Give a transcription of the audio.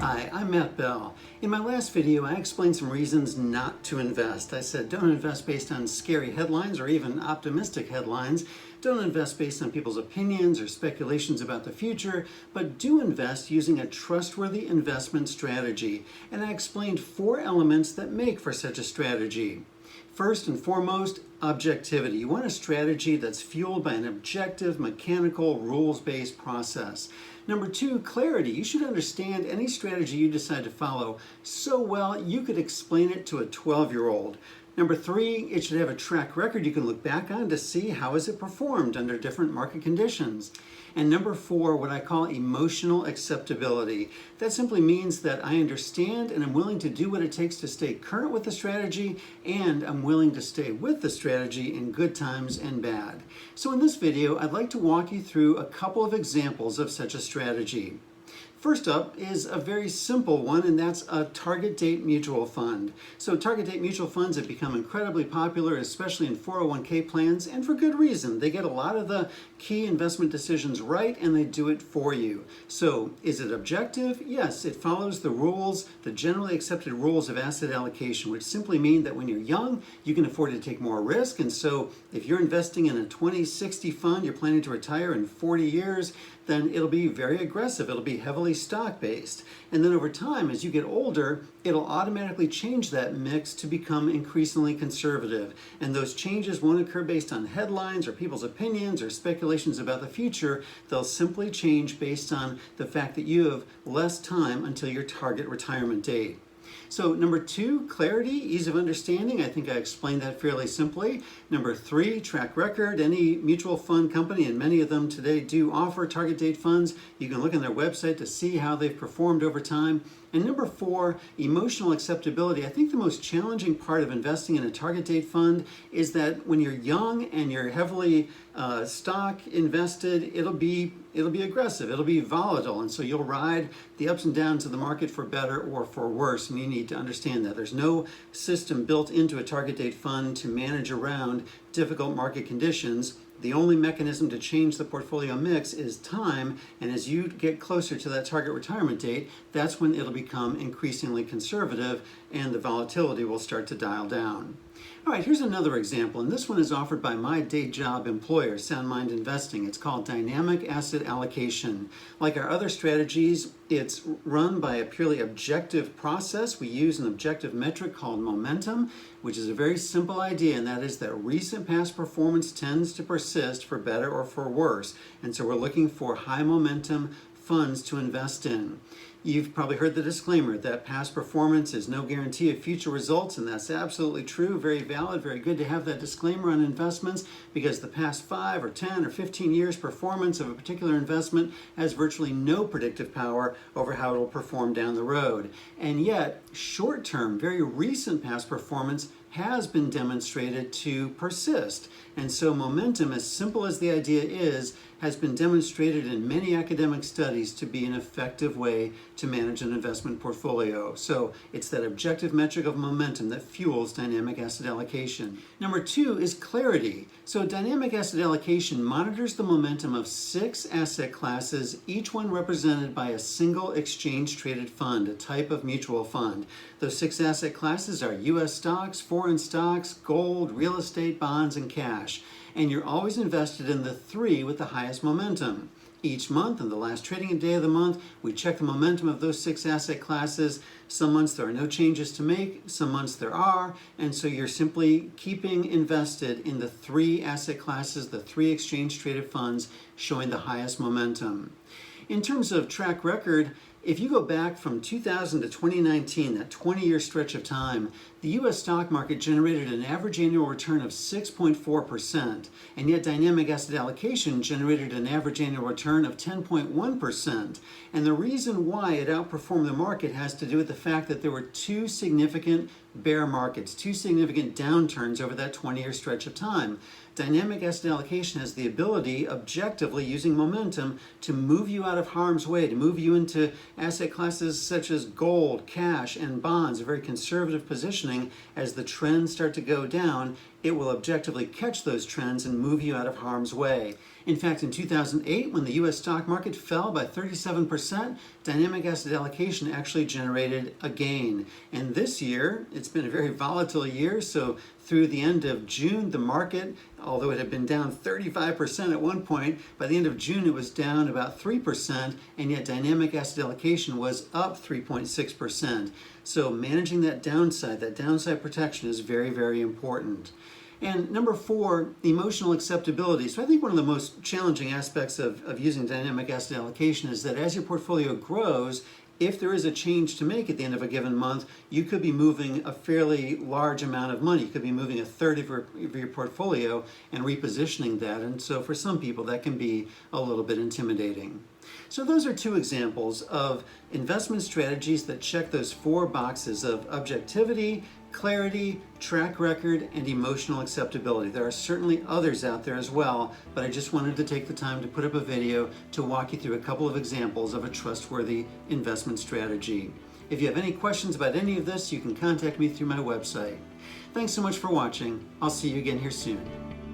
Hi, I'm Matt Bell. In my last video, I explained some reasons not to invest. I said don't invest based on scary headlines or even optimistic headlines. Don't invest based on people's opinions or speculations about the future, but do invest using a trustworthy investment strategy. And I explained 4 elements that make for such a strategy. First and foremost, objectivity. You want a strategy that's fueled by an objective, mechanical, rules-based process. Number 2, clarity. You should understand any strategy you decide to follow so well you could explain it to a 12-year-old. Number 3, it should have a track record you can look back on to see how has it performed under different market conditions. And number 4, what I call emotional acceptability. That simply means that I understand and I'm willing to do what it takes to stay current with the strategy, and I'm willing to stay with the strategy in good times and bad. So in this video, I'd like to walk you through a couple of examples of such a strategy. First up is a very simple one, and that's a target date mutual fund. So target date mutual funds have become incredibly popular, especially in 401k plans, and for good reason. They get a lot of the key investment decisions right, and they do it for you. So is it objective? Yes, it follows the rules, the generally accepted rules of asset allocation, which simply mean that when you're young, you can afford to take more risk. And so if you're investing in a 2060 fund, you're planning to retire in 40 years, then it'll be very aggressive. It'll be heavily stock-based. And then over time, as you get older, it'll automatically change that mix to become increasingly conservative. And those changes won't occur based on headlines or people's opinions or speculations about the future. They'll simply change based on the fact that you have less time until your target retirement date. So number 2, clarity, ease of understanding. I think I explained that fairly simply. Number 3, track record. Any mutual fund company, and many of them today do offer target date funds. You can look on their website to see how they've performed over time. And number 4, emotional acceptability. I think the most challenging part of investing in a target date fund is that when you're young and you're heavily stock invested, it'll be aggressive, it'll be volatile, and so you'll ride the ups and downs of the market for better or for worse, and you need to understand that. There's no system built into a target date fund to manage around difficult market conditions. The only mechanism to change the portfolio mix is time, and as you get closer to that target retirement date, that's when it'll become increasingly conservative and the volatility will start to dial down. All right, here's another example, and this one is offered by my day job employer, Sound Mind Investing. It's called Dynamic Asset Allocation. Like our other strategies, it's run by a purely objective process. We use an objective metric called momentum, which is a very simple idea, and that is that recent past performance tends to persist for better or for worse. And so we're looking for high momentum funds to invest in. You've probably heard the disclaimer that past performance is no guarantee of future results, and that's absolutely true, very valid, very good to have that disclaimer on investments, because the past 5 or 10 or 15 years performance of a particular investment has virtually no predictive power over how it will perform down the road. And yet, short-term, very recent past performance has been demonstrated to persist. And so momentum, as simple as the idea is, has been demonstrated in many academic studies to be an effective way to manage an investment portfolio. So it's that objective metric of momentum that fuels dynamic asset allocation. Number 2 is clarity. So dynamic asset allocation monitors the momentum of 6 asset classes, each one represented by a single exchange-traded fund, a type of mutual fund. Those 6 asset classes are U.S. stocks, foreign stocks, gold, real estate, bonds, and cash. And you're always invested in the 3 with the highest momentum. Each month, on the last trading day of the month, we check the momentum of those 6 asset classes. Some months there are no changes to make, some months there are, and so you're simply keeping invested in the 3 asset classes, the 3 exchange-traded funds showing the highest momentum. In terms of track record, if you go back from 2000 to 2019, that 20-year stretch of time, the U.S. stock market generated an average annual return of 6.4%, and yet dynamic asset allocation generated an average annual return of 10.1%. And the reason why it outperformed the market has to do with the fact that there were 2 significant bear markets, 2 significant downturns over that 20-year stretch of time. Dynamic asset allocation has the ability, objectively using momentum, to move you out of harm's way, to move you into asset classes such as gold, cash, and bonds, a very conservative positioning. As the trends start to go down, it will objectively catch those trends and move you out of harm's way. In fact, in 2008, when the US stock market fell by 37%, dynamic asset allocation actually generated a gain. And this year, it's been a very volatile year, so through the end of June, the market, although it had been down 35% at one point, by the end of June it was down about 3%, and yet dynamic asset allocation was up 3.6%. So managing that downside protection is very, very important. And number 4, emotional acceptability. So I think one of the most challenging aspects of using dynamic asset allocation is that as your portfolio grows, if there is a change to make at the end of a given month, you could be moving a fairly large amount of money. You could be moving a third of your portfolio and repositioning that. And so for some people, that can be a little bit intimidating. So those are 2 examples of investment strategies that check those 4 boxes of objectivity, clarity, track record, and emotional acceptability. There are certainly others out there as well, but I just wanted to take the time to put up a video to walk you through a couple of examples of a trustworthy investment strategy. If you have any questions about any of this, you can contact me through my website. Thanks so much for watching. I'll see you again here soon.